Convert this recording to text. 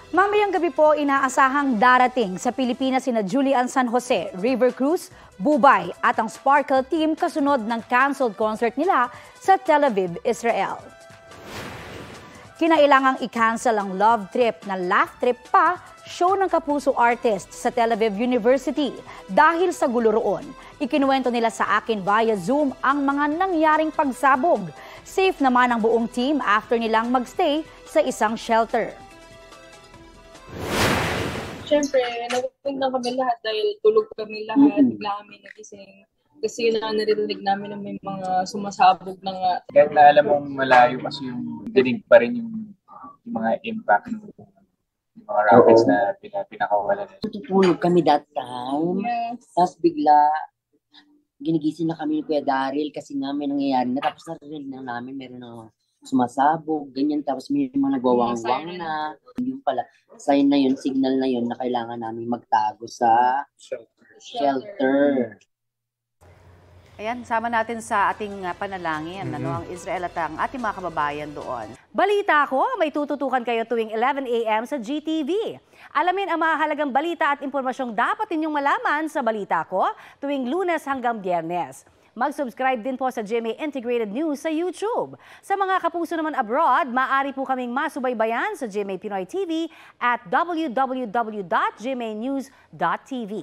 Mamayang gabi po, inaasahang darating sa Pilipinas sina Julian San Jose, River Cruz, Bubay at ang Sparkle Team kasunod ng canceled concert nila sa Tel Aviv, Israel. Kinailangang i-cancel ang Love Trip na Laugh Trip pa show ng Kapuso artist sa Tel Aviv University dahil sa gulo roon. Ikinuwento nila sa akin via Zoom ang mga nangyaring pagsabog. Safe naman ang buong team after nilang magstay sa isang shelter. Siyempre, nagawin na kami lahat dahil tulog kami lahat, bigla kami nagising. Kasi narinig namin na may mga sumasabog na nga. Kahit na alam mong malayo kasi yung dinig pa rin yung mga impact ng mga rockets na pinakawalan. Tutulog kami that time. Yes. Tapos bigla, ginigising na kami ni Kuya Daryl kasi nga may nangyayari na. Tapos narinig na namin meron na sumasabog, ganyan. Tapos may mga nagwawang-wang na. Yung pala, sign na yun, signal na yun na kailangan namin magtago sa shelter. Ayan, sama natin sa ating panalangin, ang Israel at ang ating mga kababayan doon. Balita ko, may tututukan kayo tuwing 11 a.m. sa GTV. Alamin ang mahalagang balita at impormasyong dapat ninyong malaman sa Balita Ko tuwing Lunes hanggang Biyernes. Mag-subscribe din po sa GMA Integrated News sa YouTube. Sa mga kapuso naman abroad, maaari po kaming masubaybayan sa GMA Pinoy TV at www.gmanews.tv.